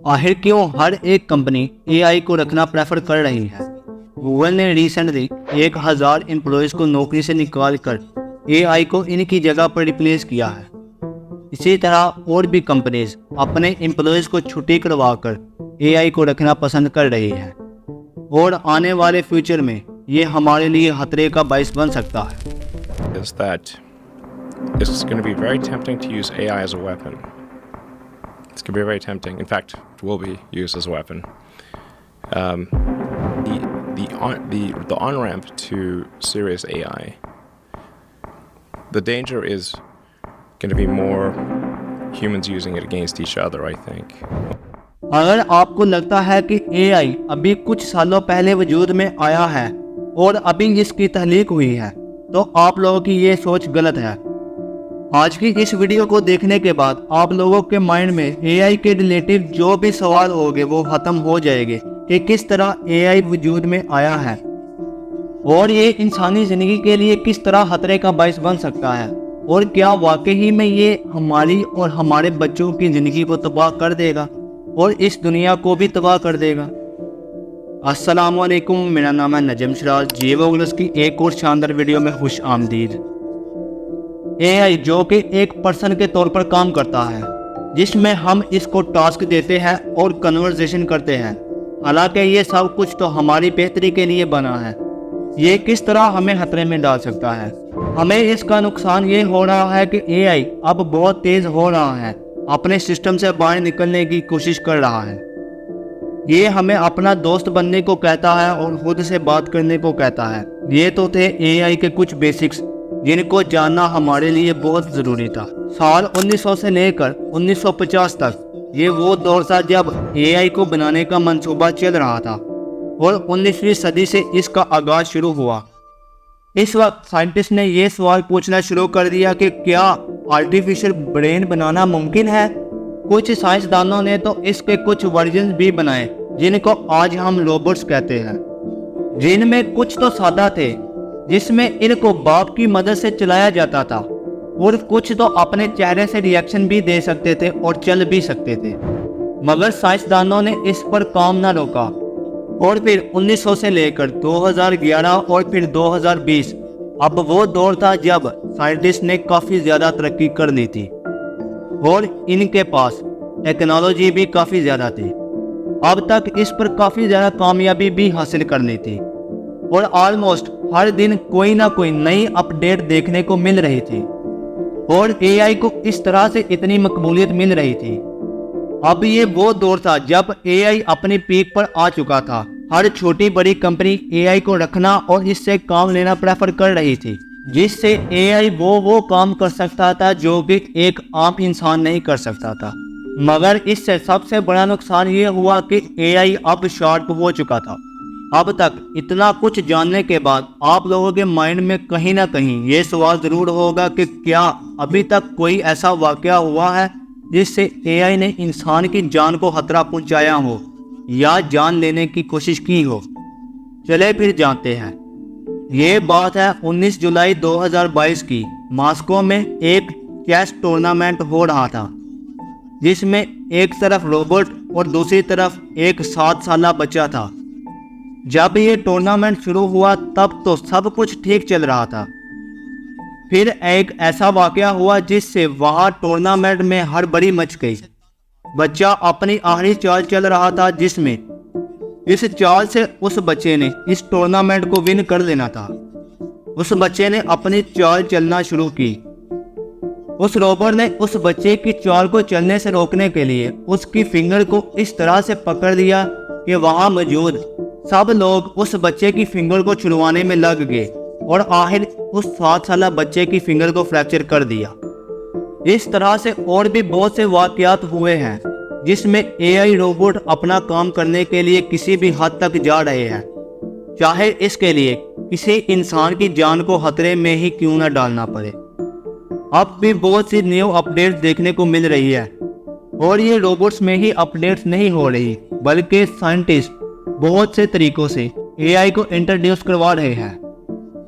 आखिर क्यों हर एक कंपनी एआई को रखना प्रेफर कर रही है? गूगल ने रिसेंटली 1000 एम्प्लॉयज़ को नौकरी से निकाल कर एआई को इनकी जगह पर रिप्लेस किया है। इसी तरह और भी कंपनीज अपने एम्प्लॉयज़ को छुट्टी करवा कर एआई को रखना पसंद कर रही है और आने वाले फ्यूचर में ये हमारे लिए खतरे का बायस बन सकता है। Is that it's going to be very tempting to use AI as a weapon. It's going to be very tempting. In fact, it will be used as a weapon. The on-ramp to serious AI, the danger is going to be more humans using it against each other, I think. अगर आपको लगता है कि AI अभी कुछ सालों पहले वजूद में आया है और अभी इसकी तहलीक हुई है, तो आप लोगों की ये सोच गलत है। आज की इस वीडियो को देखने के बाद आप लोगों के माइंड में एआई के रिलेटिव जो भी सवाल होंगे वो खत्म हो जाएंगे कि किस तरह एआई वजूद में आया है और ये इंसानी ज़िंदगी के लिए किस तरह खतरे का बायस बन सकता है और क्या वाकई में ये हमारी और हमारे बच्चों की ज़िंदगी को तबाह कर देगा और इस दुनिया को भी तबाह कर देगा। अस्सलामुअलैकुम, मेरा नाम है नजम सिराज। जीवोग्लस की एक और शानदार वीडियो में खुश आमदीद। एआई जो कि एक पर्सन के तौर पर काम करता है, जिसमें हम इसको टास्क देते हैं और कन्वर्सेशन करते हैं। हालांकि ये सब कुछ तो हमारी बेहतरी के लिए बना है। ये किस तरह हमें खतरे में डाल सकता है? हमें इसका नुकसान ये हो रहा है कि एआई अब बहुत तेज़ हो रहा है, अपने सिस्टम से बाहर निकलने की कोशिश कर रहा है। ये हमें अपना दोस्त बनने को कहता है और खुद से बात करने को कहता है। ये तो थे एआई के कुछ बेसिक्स जिनको जानना हमारे लिए बहुत ज़रूरी था। साल 1900 से लेकर 1950 तक ये वो दौर था जब एआई को बनाने का मंसूबा चल रहा था और 19वीं सदी से इसका आगाज़ शुरू हुआ। इस वक्त साइंटिस्ट ने ये सवाल पूछना शुरू कर दिया कि क्या आर्टिफिशियल ब्रेन बनाना मुमकिन है। कुछ साइंसदानों ने तो इसके कुछ वर्जन भी बनाए जिनको आज हम रोबोट्स कहते हैं, जिनमें कुछ तो सादा थे जिसमें इनको बाप की मदद से चलाया जाता था और कुछ तो अपने चेहरे से रिएक्शन भी दे सकते थे और चल भी सकते थे। मगर साइंसदानों ने इस पर काम न रोका और फिर 1900 से लेकर 2011 और फिर 2020 अब वो दौर था जब साइंटिस्ट ने काफ़ी ज़्यादा तरक्की कर ली थी और इनके पास टेक्नोलॉजी भी काफ़ी ज़्यादा थी। अब तक इस पर काफ़ी ज़्यादा कामयाबी भी हासिल कर ली थी और ऑलमोस्ट हर दिन कोई ना कोई नई अपडेट देखने को मिल रही थी और एआई को इस तरह से इतनी मकबूलियत मिल रही थी। अब ये वो दौर था जब एआई अपनी पीक पर आ चुका था। हर छोटी बड़ी कंपनी एआई को रखना और इससे काम लेना प्रेफर कर रही थी, जिससे एआई वो काम कर सकता था जो कि एक आम इंसान नहीं कर सकता था। मगर इससे सबसे बड़ा नुकसान ये हुआ कि एआई अब शार्प हो चुका था। अब तक इतना कुछ जानने के बाद आप लोगों के माइंड में कहीं ना कहीं ये सवाल ज़रूर होगा कि क्या अभी तक कोई ऐसा वाक़या हुआ है जिससे एआई ने इंसान की जान को खतरा पहुंचाया हो या जान लेने की कोशिश की हो। चले फिर जानते हैं। ये बात है 19 जुलाई 2022 की। मॉस्को में एक चेस टूर्नामेंट हो रहा था जिसमें एक तरफ रोबोट और दूसरी तरफ एक 7 साल बच्चा था। जब ये टूर्नामेंट शुरू हुआ तब तो सब कुछ ठीक चल रहा था। फिर एक ऐसा वाक़या हुआ जिससे वहाँ टूर्नामेंट में हड़बड़ी मच गई। बच्चा अपनी आखिरी चाल चल रहा था जिसमें इस चाल से उस बच्चे ने इस टूर्नामेंट को विन कर लेना था। उस बच्चे ने अपनी चाल चलना शुरू की। उस रोबोट ने उस बच्चे की चाल को चलने से रोकने के लिए उसकी फिंगर को इस तरह से पकड़ लिया कि वहाँ मौजूद सब लोग उस बच्चे की फिंगर को छुड़वाने में लग गए और आखिर उस 7 साल बच्चे की फिंगर को फ्रैक्चर कर दिया। इस तरह से और भी बहुत से वाक़यात हुए हैं जिसमें एआई रोबोट अपना काम करने के लिए किसी भी हद तक जा रहे हैं, चाहे इसके लिए किसी इंसान की जान को खतरे में ही क्यों न डालना पड़े। अब भी बहुत सी न्यू अपडेट्स देखने को मिल रही है और ये रोबोट्स में ही अपडेट्स नहीं हो रही बल्कि साइंटिस्ट बहुत से तरीकों से एआई को इंट्रोड्यूस करवा रहे हैं,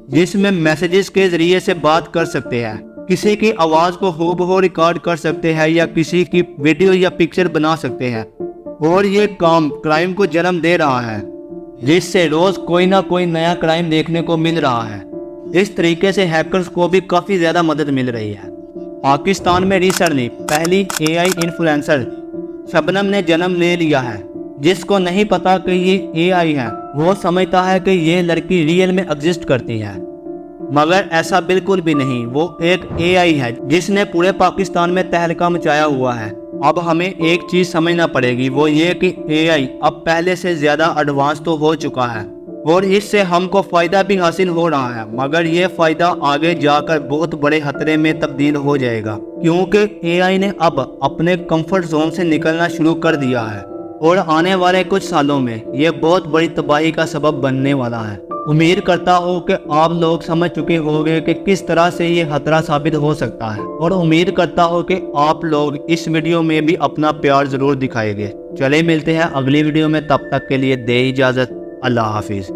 जिसमें मैसेजेस के जरिए से बात कर सकते हैं, किसी की आवाज़ को हूबहू रिकॉर्ड कर सकते हैं या किसी की वीडियो या पिक्चर बना सकते हैं اور یہ کام کرائم کو جنم دے رہا ہے، جس سے روز کوئی نہ کوئی نیا کرائم دیکھنے کو مل رہا ہے۔ اس طریقے سے ہیکرز کو بھی کافی زیادہ مدد مل رہی ہے۔ پاکستان میں ریسنٹلی پہلی اے آئی انفلوئنسر شبنم نے جنم لے لیا ہے۔ جس کو نہیں پتا کہ یہ اے آئی ہے، وہ سمجھتا ہے کہ یہ لڑکی ریئل میں ایگزسٹ کرتی ہے، مگر ایسا بالکل بھی نہیں۔ وہ ایک اے آئی ہے جس نے پورے پاکستان میں تہلکہ مچایا ہوا ہے۔ اب ہمیں ایک چیز سمجھنا پڑے گی، وہ یہ کہ اے آئی اب پہلے سے زیادہ ایڈوانس تو ہو چکا ہے اور اس سے ہم کو فائدہ بھی حاصل ہو رہا ہے، مگر یہ فائدہ آگے جا کر بہت بڑے خطرے میں تبدیل ہو جائے گا، کیونکہ اے آئی نے اب اپنے کمفرٹ زون سے نکلنا شروع کر دیا ہے اور آنے والے کچھ سالوں میں یہ بہت بڑی تباہی کا سبب بننے والا ہے۔ امید کرتا ہوں کہ آپ لوگ سمجھ چکے ہوں گے کہ کس طرح سے یہ خطرہ ثابت ہو سکتا ہے، اور امید کرتا ہوں کہ آپ لوگ اس ویڈیو میں بھی اپنا پیار ضرور دکھائیں گے۔ چلے ملتے ہیں اگلی ویڈیو میں، تب تک کے لیے دے اجازت، اللہ حافظ۔